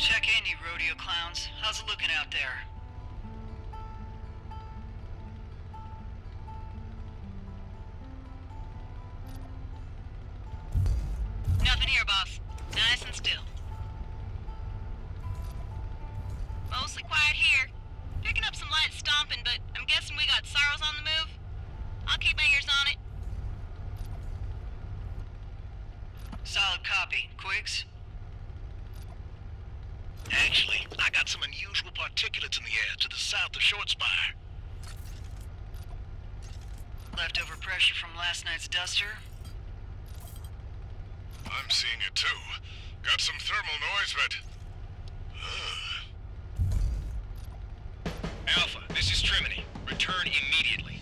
Check in, you rodeo clowns. How's it looking out there? Nothing here, boss. Nice and still. Mostly quiet here. Picking up some light stomping, but I'm guessing we got sorrows on the move. I'll keep my ears on it. Solid copy. Quigs? Actually, I got some unusual particulates in the air to the south of Short Spire. Leftover pressure from last night's duster? I'm seeing it too. Got some thermal noise, but... Alpha, this is Trimony. Return immediately.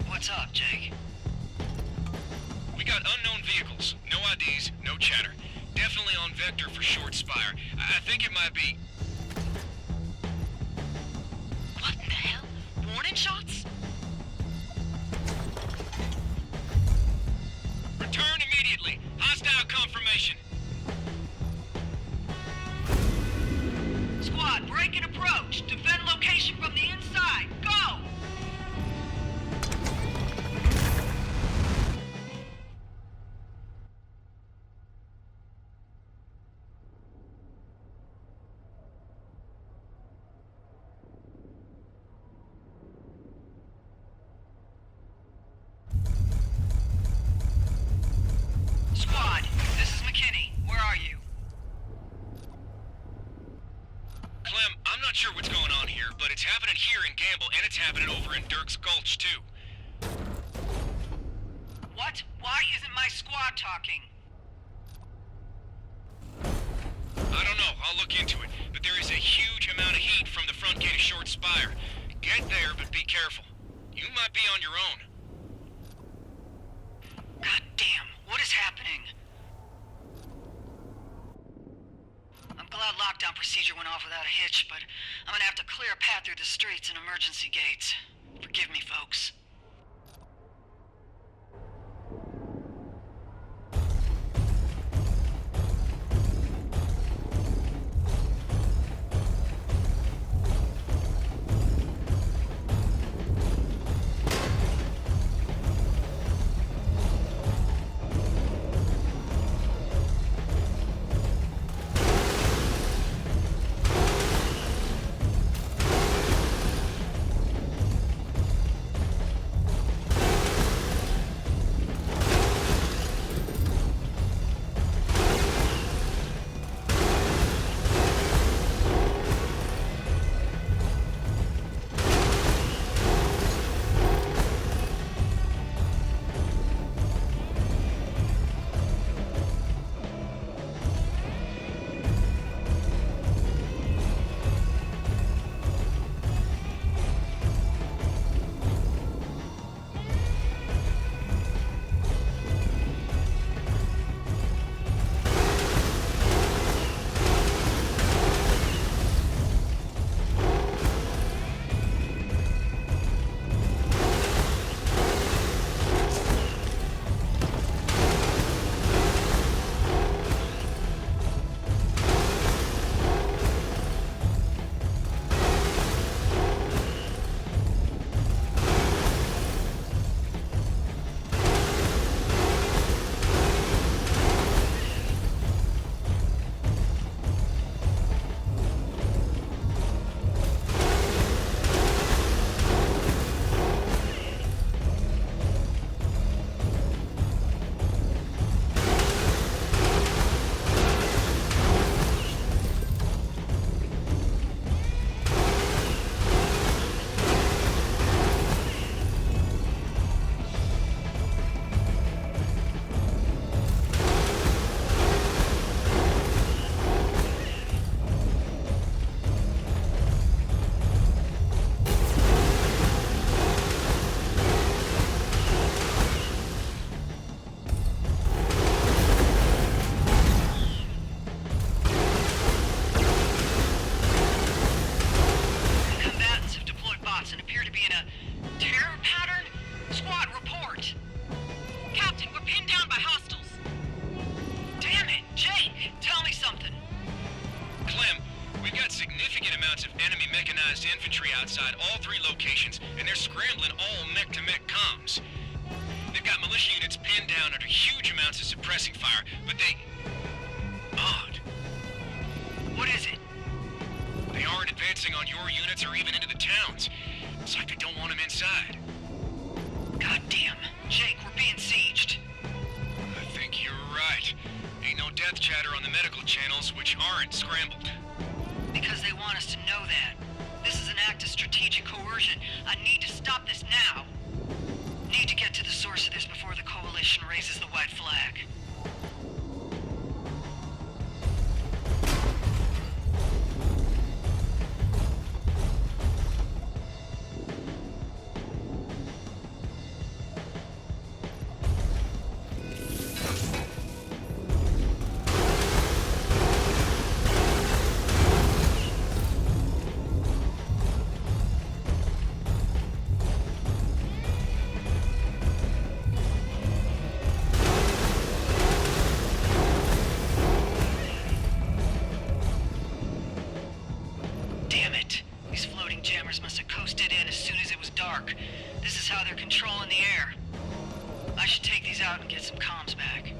What's up, Jake? We got unknown vehicles. No IDs, no chatter. Definitely on vector for Short Spire. I think it might be... What in the hell? Warning shots? Return immediately. Hostile confirmation. Squad, break and approach. Defend location from the inside. Go! Squad, this is McKinney. Where are you? Clem, I'm not sure what's going on here, but it's happening here in Gamble, and it's happening over in Dirk's Gulch, too. What? Why isn't my squad talking? I don't know, I'll look into it, but there is a huge amount of heat from the front gate of Short Spire. Get there, but be careful. You might be on your own. God damn, what is happening? I'm glad lockdown procedure went off without a hitch, but I'm gonna have to clear a path through the streets and emergency gates. Forgive me, folks. units are suppressing fire, but they... Odd. What is it? They aren't advancing on your units or even into the towns. It's like they don't want them inside. Goddamn. Jake, we're being sieged. I think you're right. Ain't no death chatter on the medical channels, which aren't scrambled. Because they want us to know that. This is an act of strategic coercion. I need to stop this now. Need to get to the source of this before the Coalition raises the white flag. Damn it. These floating jammers must have coasted in as soon as it was dark. This is how they're controlling the air. I should take these out and get some comms back.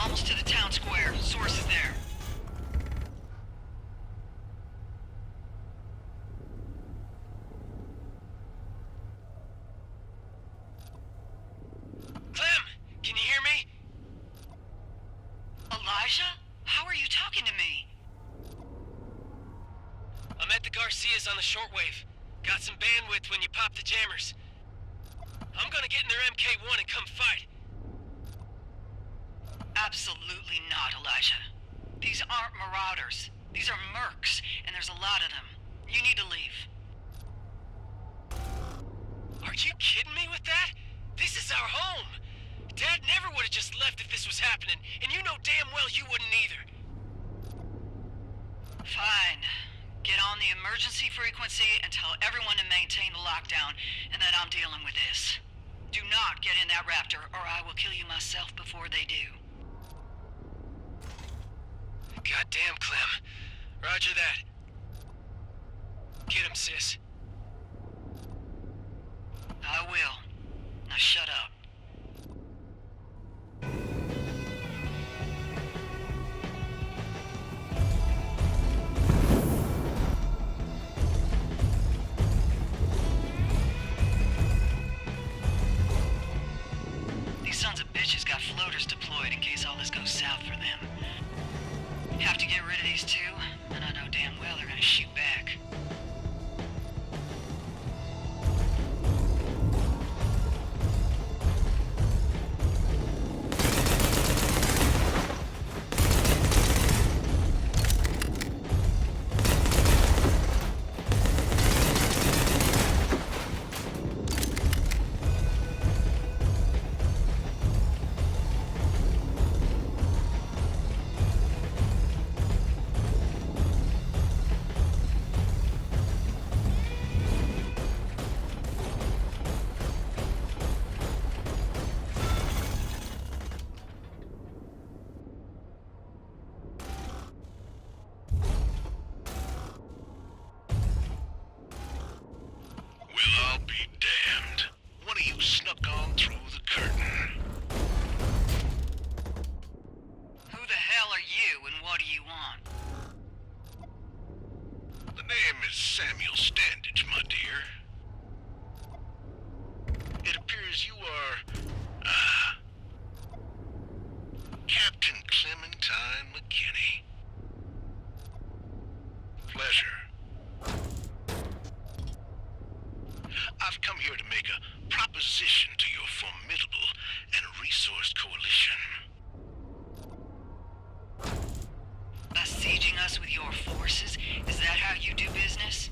Almost to the town square. Source is there. Clem, can you hear me? Elijah? How are you talking to me? I'm at the Garcias on the shortwave. Got some bandwidth when you pop the jammers. I'm gonna get in their MK1 and come fight. Absolutely not, Elijah. These aren't marauders. These are mercs, and there's a lot of them. You need to leave. Are you kidding me with that? This is our home. Dad never would have just left if this was happening, and you know damn well you wouldn't either. Fine. Get on the emergency frequency and tell everyone to maintain the lockdown, and that I'm dealing with this. Do not get in that Raptor, or I will kill you myself before they do. Goddamn, Clem. Roger that. Get him, sis. I will. Now shut up. These sons of bitches got floaters deployed in case all this goes south for them. Have to get rid of these two, and I know damn well they're gonna shoot back. name is Samuel Standage, my dear. It appears you are, Captain Clementine McKinney. Pleasure. I've come here to make a proposition to your formidable and resourced coalition. Besieging us with your forces? Is that how you do business?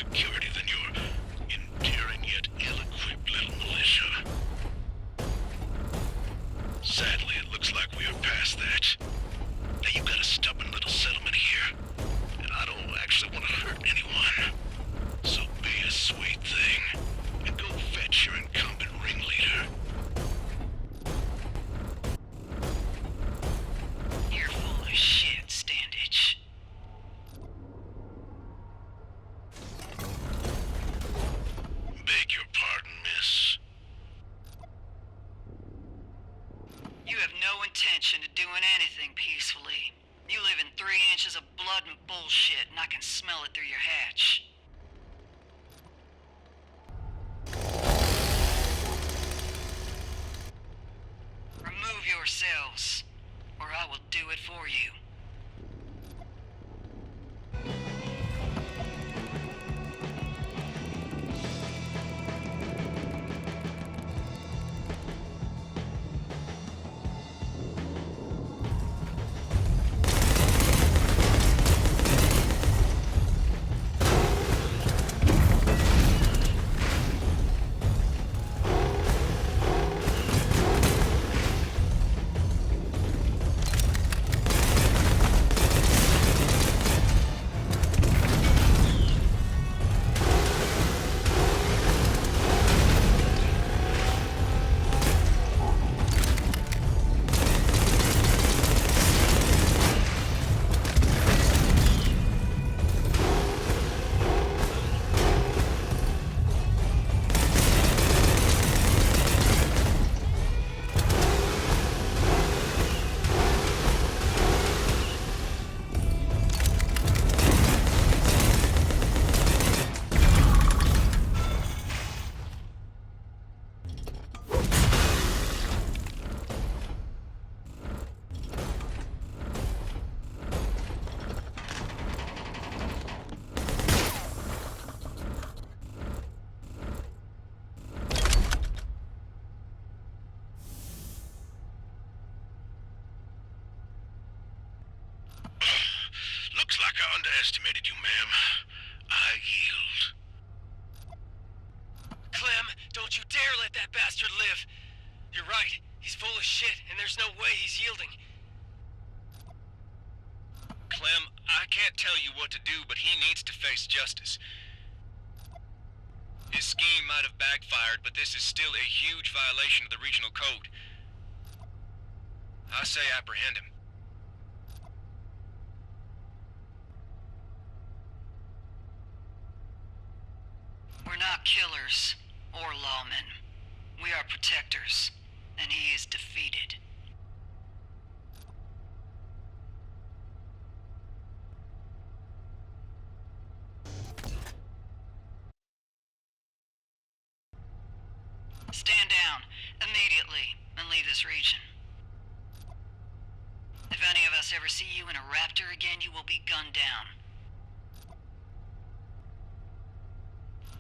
security than your endearing yet ill-equipped little militia. Sadly, it looks like we are past that. Now, you got a stubborn little settlement here, and I don't actually want to hurt anyone. So be a sweet thing, and go fetch your incumbent ringleader. You're full of shit, Standage. Beg your pardon, miss. You have no intention of doing anything peacefully. You live in 3 inches of blood and bullshit, and I can smell it through your hatch. Remove yourselves, or I will do it for you. Looks like I underestimated you, ma'am. I yield. Clem, don't you dare let that bastard live! You're right, he's full of shit, and there's no way he's yielding. Clem, I can't tell you what to do, but he needs to face justice. His scheme might have backfired, but this is still a huge violation of the regional code. I say apprehend him. We're not killers or lawmen. We are protectors, and he is defeated. Stand down immediately and leave this region. If any of us ever see you in a Raptor again, you will be gunned down.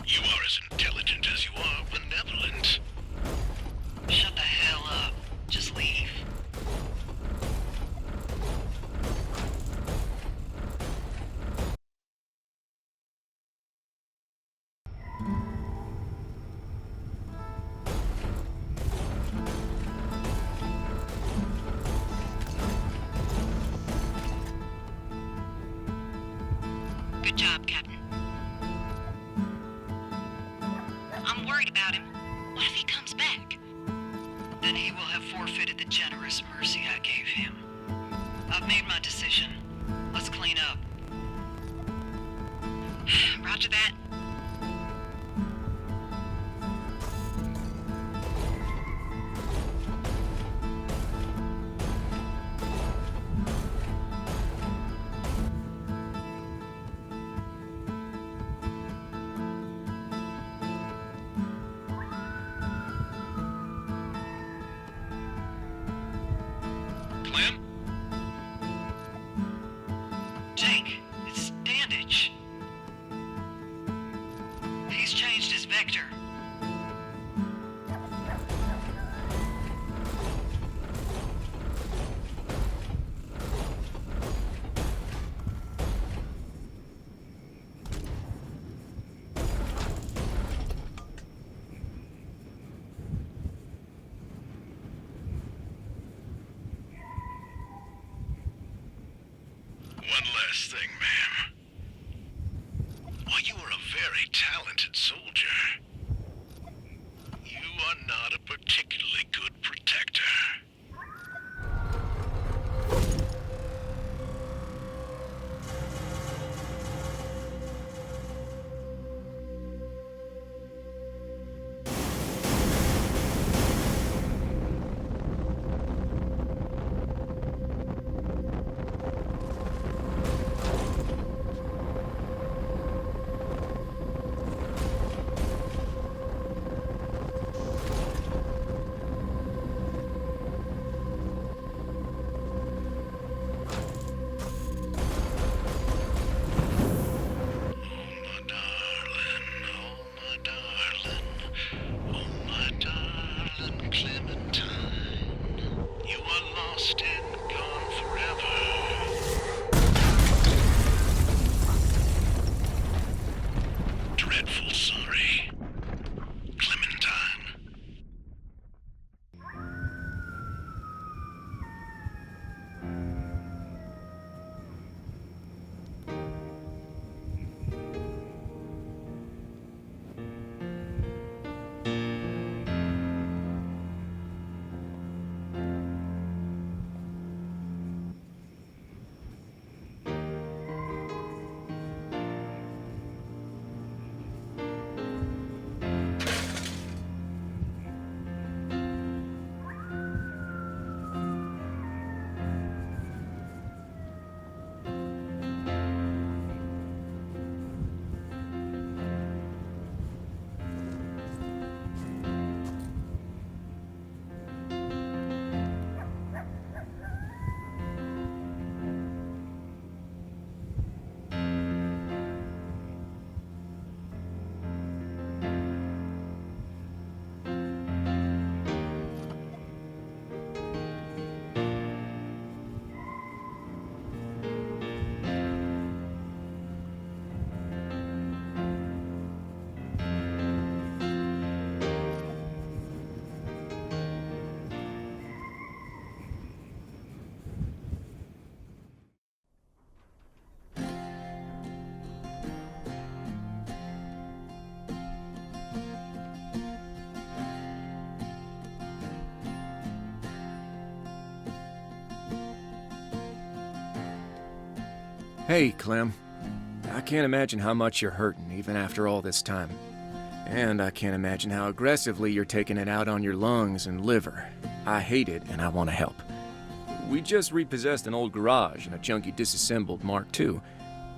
You are as intelligent as you are benevolent. Shut the hell up. Just leave. Good job, Captain. I'm worried about him. What if he comes back? Then he will have forfeited the generous mercy I gave him. I've made my decision. Let's clean up. Roger that. Clem? Jake, it's Standage. He's changed his vector. dreadful sorry. Clementine. Hey, Clem. I can't imagine how much you're hurting, even after all this time. And I can't imagine how aggressively you're taking it out on your lungs and liver. I hate it, and I want to help. We just repossessed an old garage and a junky disassembled Mark II.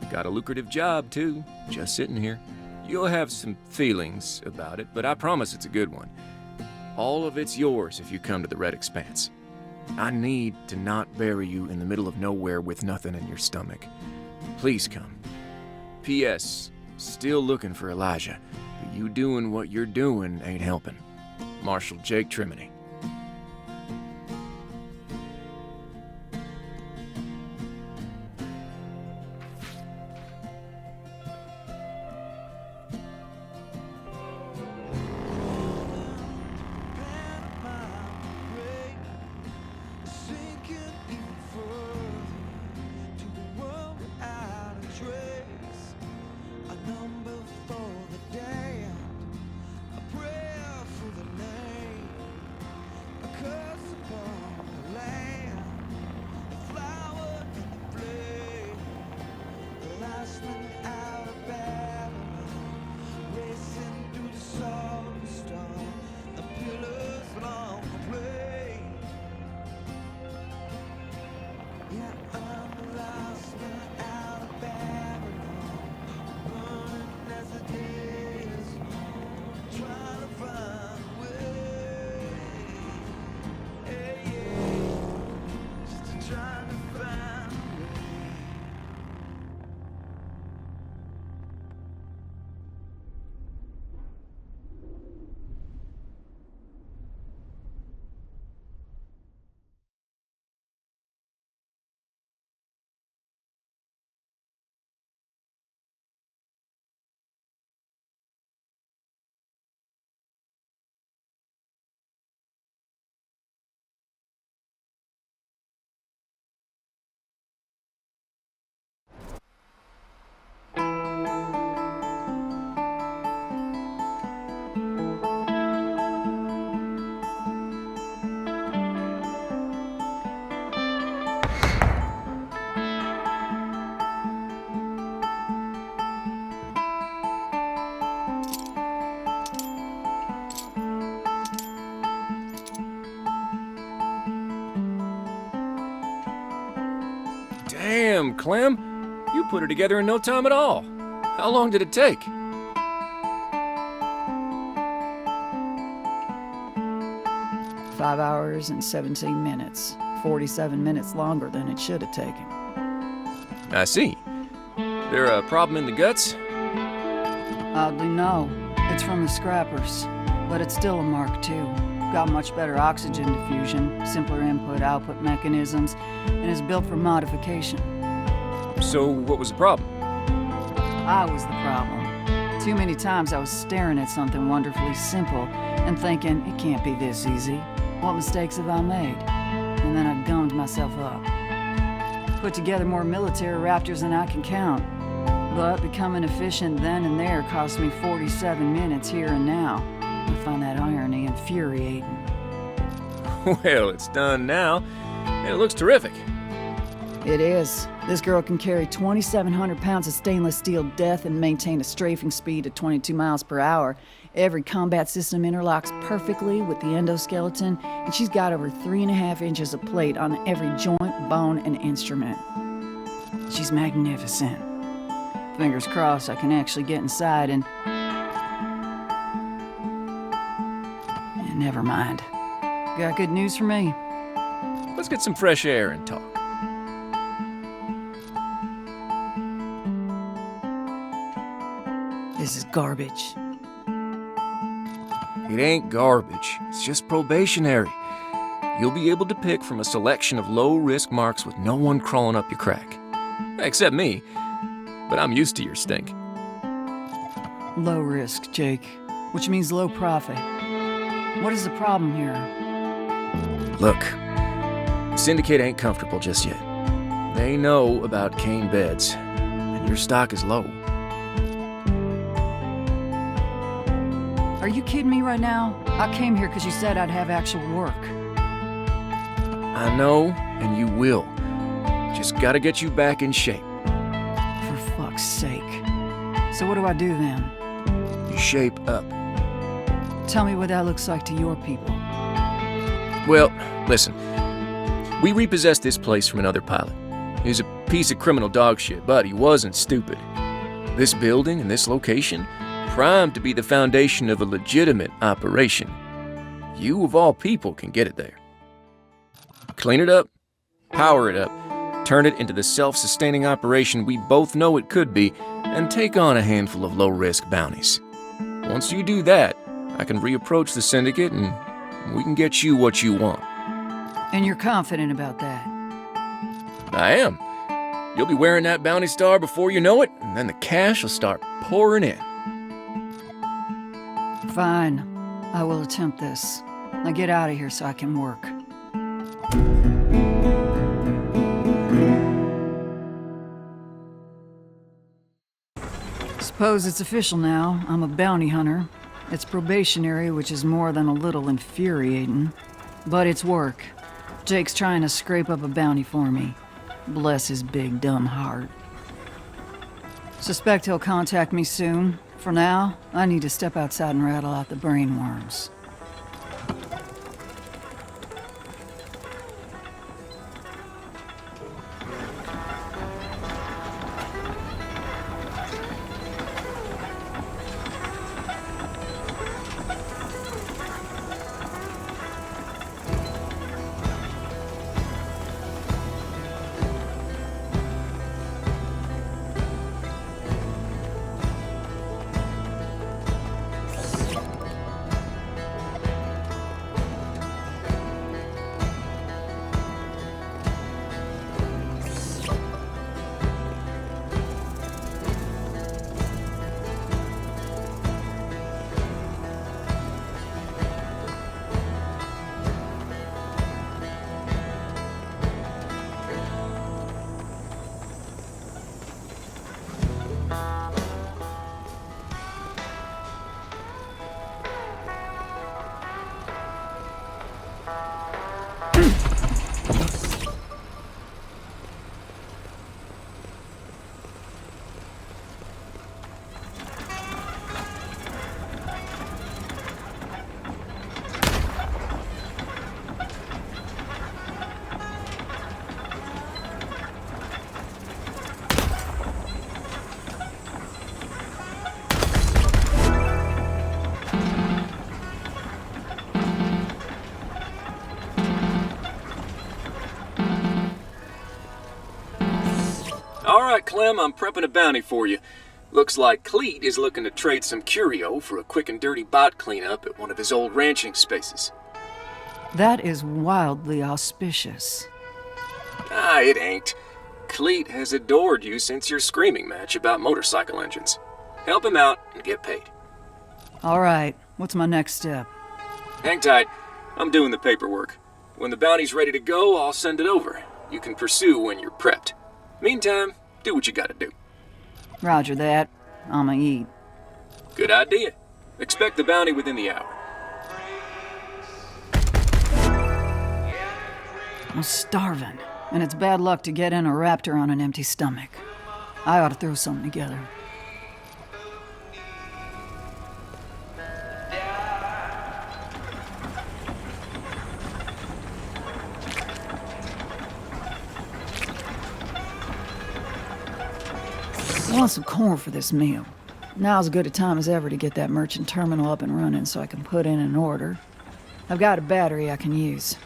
Got a lucrative job, too, just sitting here. You'll have some feelings about it, but I promise it's a good one. All of it's yours if you come to the Red Expanse. I need to not bury you in the middle of nowhere with nothing in your stomach. Please come. P.S. Still looking for Elijah, but you doing what you're doing ain't helping. Marshal Jake Trimony. Damn, Clem. You put her together in no time at all. How long did it take? Five hours and 17 minutes. 47 minutes longer than it should have taken. I see. There a problem in the guts? Oddly, no. It's from the scrappers. But it's still a Mark II. Got much better oxygen diffusion, simpler input-output mechanisms, and is built for modification. So what was the problem? I was the problem. Too many times I was staring at something wonderfully simple and thinking, it can't be this easy. What mistakes have I made? And then I gummed myself up. Put together more military Raptors than I can count. But becoming efficient then and there cost me 47 minutes here and now. I find that irony infuriating. Well, it's done now, and it looks terrific. It is. This girl can carry 2,700 pounds of stainless steel death and maintain a strafing speed of 22 miles per hour. Every combat system interlocks perfectly with the endoskeleton, and she's got over 3.5 inches of plate on every joint, bone, and instrument. She's magnificent. Fingers crossed I can actually get inside and never mind. Got good news for me. Let's get some fresh air and talk. This is garbage. It ain't garbage. It's just probationary. You'll be able to pick from a selection of low-risk marks with no one crawling up your crack. Except me. But I'm used to your stink. Low risk, Jake. Which means low profit. What is the problem here? Look, the Syndicate ain't comfortable just yet. They know about cane beds, and your stock is low. Are you kidding me right now? I came here because you said I'd have actual work. I know, and you will. Just gotta get you back in shape. For fuck's sake. So what do I do then? You shape up. Tell me what that looks like to your people. Well, listen. We repossessed this place from another pilot. He was a piece of criminal dog shit, but he wasn't stupid. This building and this location, primed to be the foundation of a legitimate operation. You, of all people, can get it there. Clean it up, power it up, turn it into the self-sustaining operation we both know it could be, and take on a handful of low-risk bounties. Once you do that, I can reapproach the Syndicate and we can get you what you want. And you're confident about that? I am. You'll be wearing that bounty star before you know it, and then the cash will start pouring in. Fine. I will attempt this. Now get out of here so I can work. Suppose it's official now. I'm a bounty hunter. It's probationary, which is more than a little infuriating. But it's work. Jake's trying to scrape up a bounty for me. Bless his big dumb heart. Suspect he'll contact me soon. For now, I need to step outside and rattle out the brainworms. All right, Clem, I'm prepping a bounty for you. Looks like Cleet is looking to trade some curio for a quick and dirty bot cleanup at one of his old ranching spaces. That is wildly auspicious. Ah, it ain't. Cleet has adored you since your screaming match about motorcycle engines. Help him out and get paid. All right, what's my next step? Hang tight. I'm doing the paperwork. When the bounty's ready to go, I'll send it over. You can pursue when you're prepped. Meantime, do what you gotta do. Roger that. I'ma eat. Good idea. Expect the bounty within the hour. I'm starving, and it's bad luck to get in a raptor on an empty stomach. I ought to throw something together. I want some corn for this meal. Now's as good a time as ever to get that merchant terminal up and running so I can put in an order. I've got a battery I can use.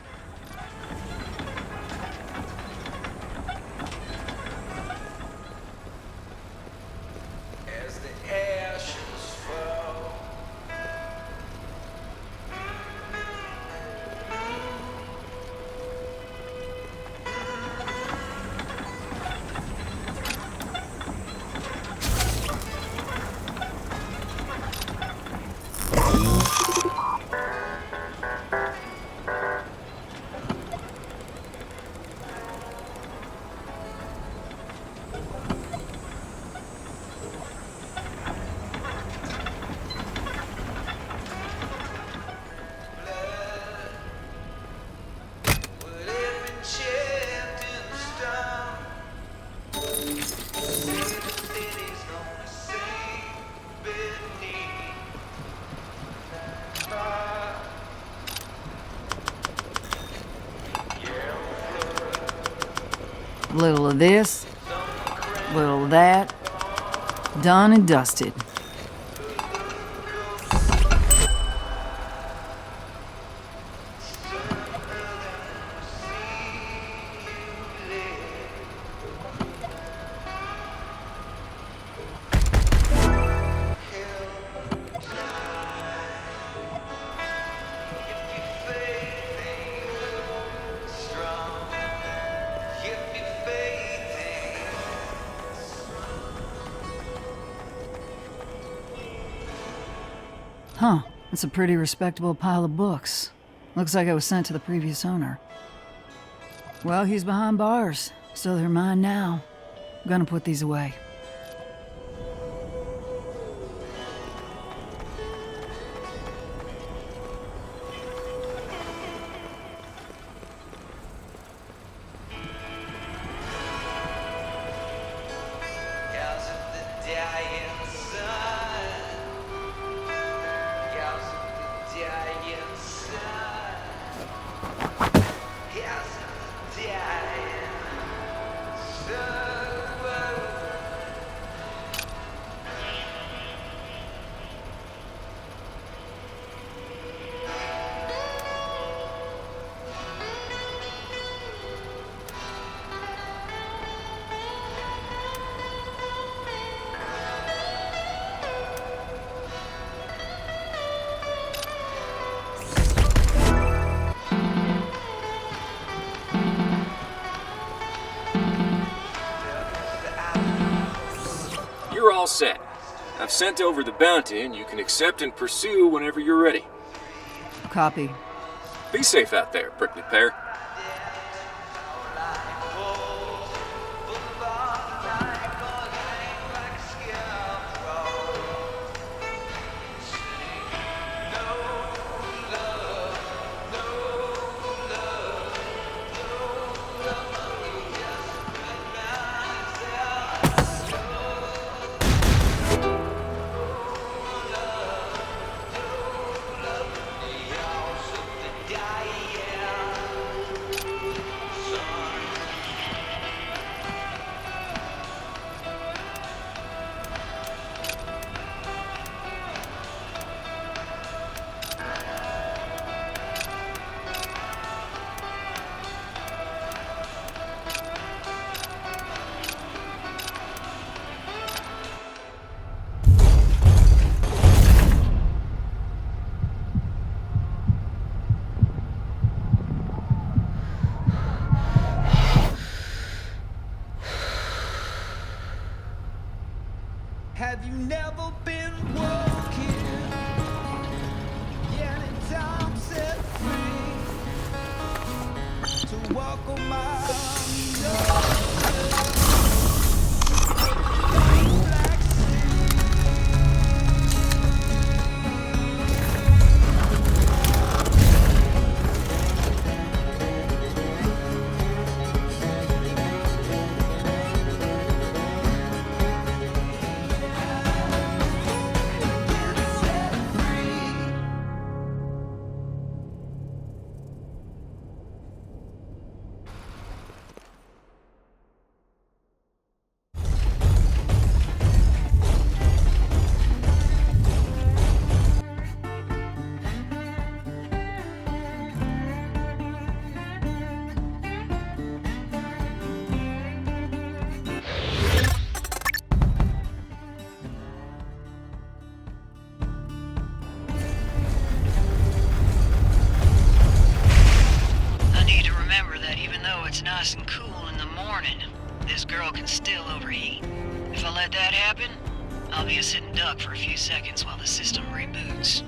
Little of this, little of that. Done and dusted. Huh, it's a pretty respectable pile of books. Looks like it was sent to the previous owner. Well, he's behind bars, so they're mine now. I'm gonna put these away. You're all set. I've sent over the bounty, and you can accept and pursue whenever you're ready. Copy. Be safe out there, prickly pear. you've never been woken. Yeah, and I'm set free to walk on my own. I need to remember that even though it's nice and cool in the morning, this girl can still overheat. If I let that happen, I'll be a sitting duck for a few seconds while the system reboots.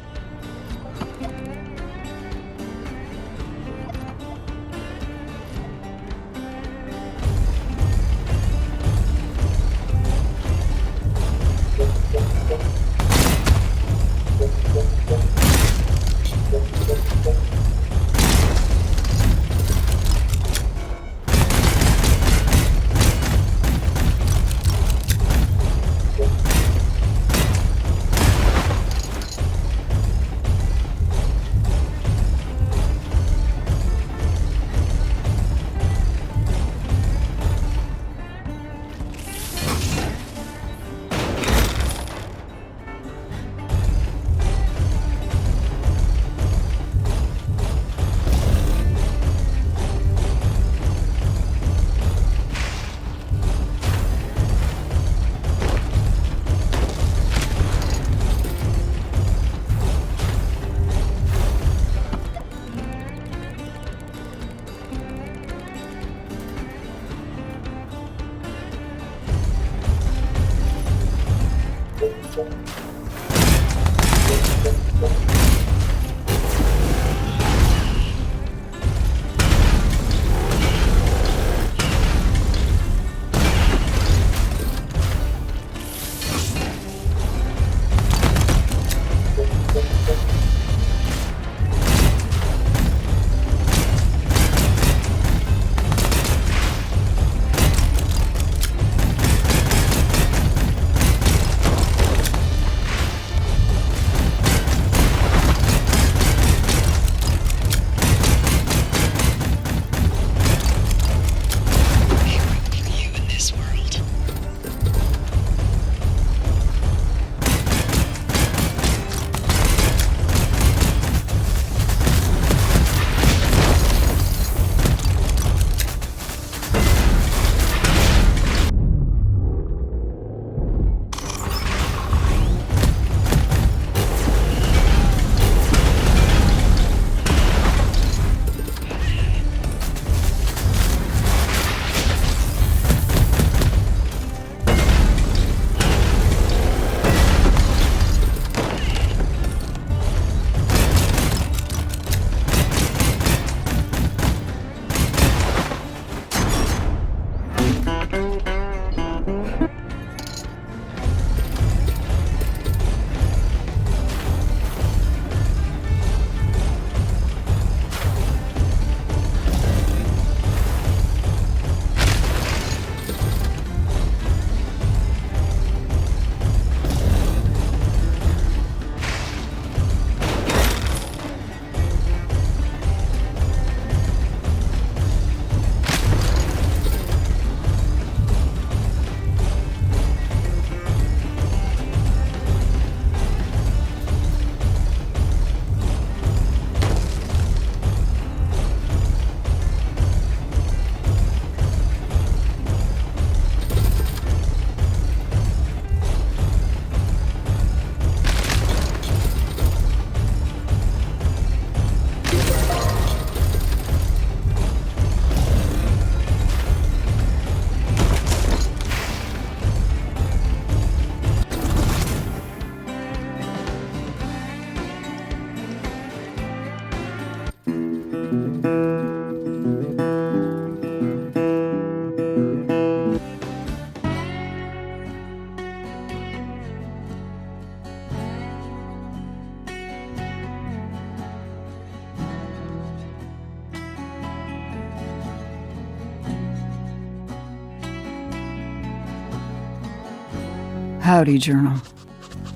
Howdy, Journal.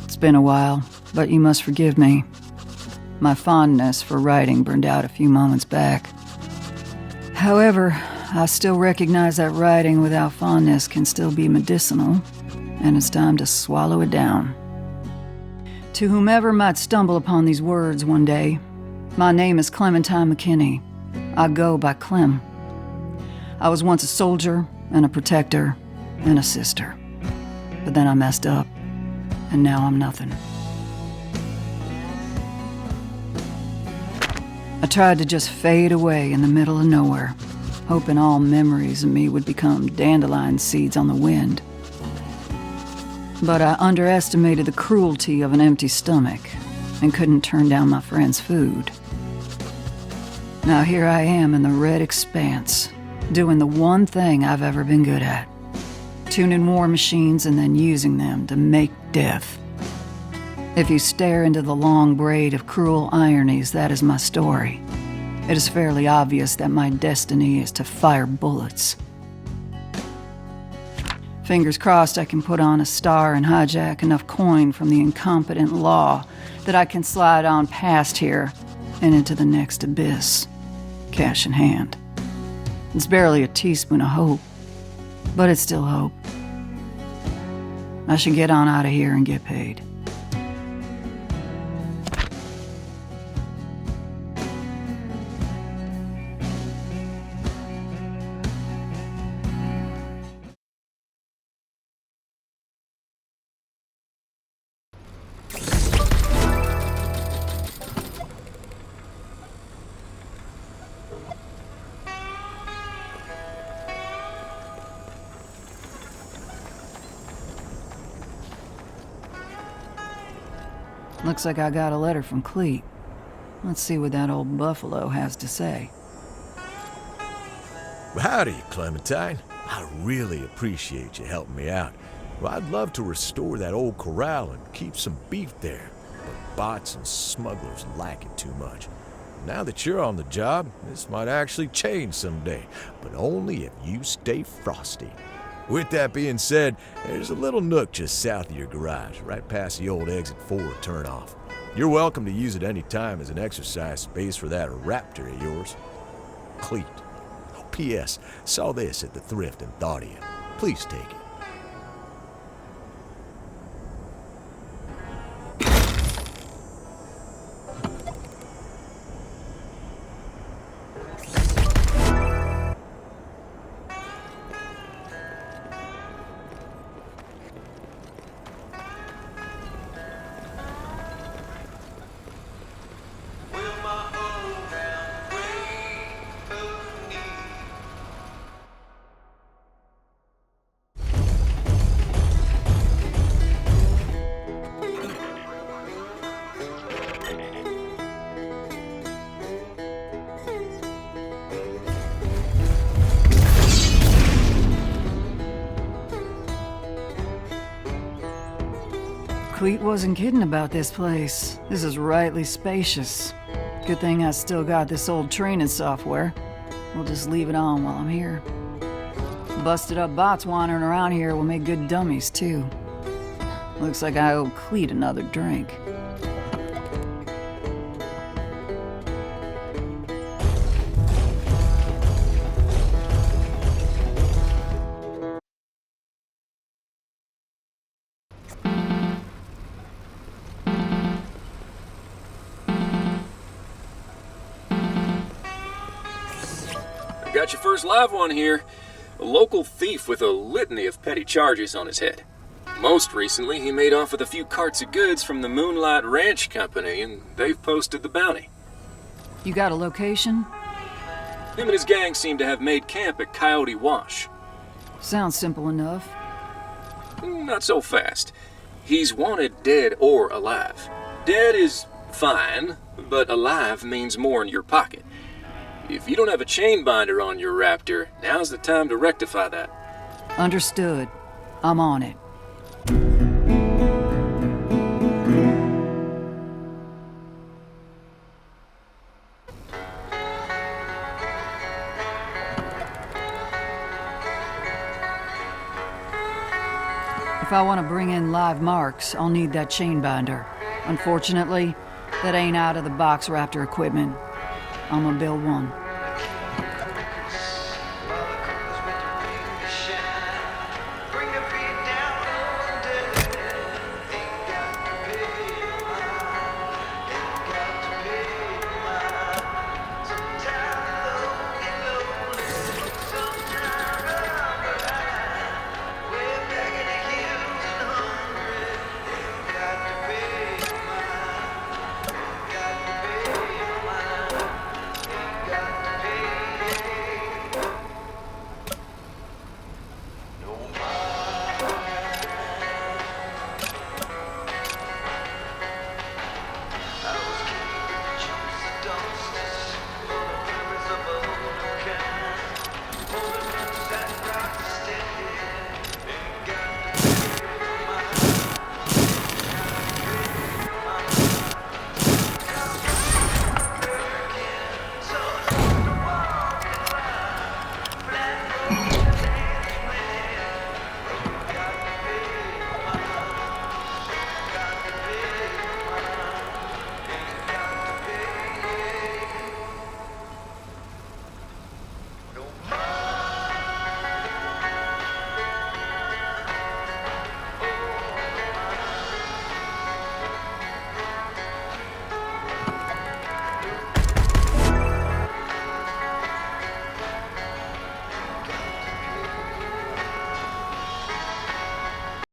It's been a while, but you must forgive me. My fondness for writing burned out a few moments back. However, I still recognize that writing without fondness can still be medicinal, and it's time to swallow it down. To whomever might stumble upon these words one day, my name is Clementine McKinney. I go by Clem. I was once a soldier, and a protector, and a sister. But then I messed up, and now I'm nothing. I tried to just fade away in the middle of nowhere, hoping all memories of me would become dandelion seeds on the wind. But I underestimated the cruelty of an empty stomach and couldn't turn down my friend's food. Now here I am in the Red Expanse, doing the one thing I've ever been good at. Tuning war machines and then using them to make death. If you stare into the long braid of cruel ironies, that is my story. It is fairly obvious that my destiny is to fire bullets. Fingers crossed I can put on a star and hijack enough coin from the incompetent law that I can slide on past here and into the next abyss, cash in hand. It's barely a teaspoon of hope, but it's still hope. I should get on out of here and get paid. Looks like I got a letter from Clem. Let's see what that old buffalo has to say. Howdy, Clementine. I really appreciate you helping me out. Well, I'd love to restore that old corral and keep some beef there, but bots and smugglers lack it too much. Now that you're on the job, this might actually change someday, but only if you stay frosty. With that being said, there's a little nook just south of your garage, right past the old exit 4 turnoff. You're welcome to use it any time as an exercise space for that raptor of yours. Cleet. Oh, P.S. Saw this at the thrift and thought of you. Please take it. Will my old town grateful need? Cleet wasn't kidding about this place. This is rightly spacious. Good thing I still got this old training software. We'll just leave it on while I'm here. Busted up bots wandering around here will make good dummies, too. Looks like I owe Cleet another drink. Got your first live one here. A local thief with a litany of petty charges on his head. Most recently, he made off with a few carts of goods from the Moonlight Ranch Company, and they've posted the bounty. You got a location? Him and his gang seem to have made camp at Coyote Wash. Sounds simple enough. Not so fast. He's wanted dead or alive. Dead is fine, but alive means more in your pocket. If you don't have a chain binder on your Raptor, now's the time to rectify that. Understood. I'm on it. If I want to bring in live marks, I'll need that chain binder. Unfortunately, that ain't out of the box Raptor equipment. I'm gonna build one.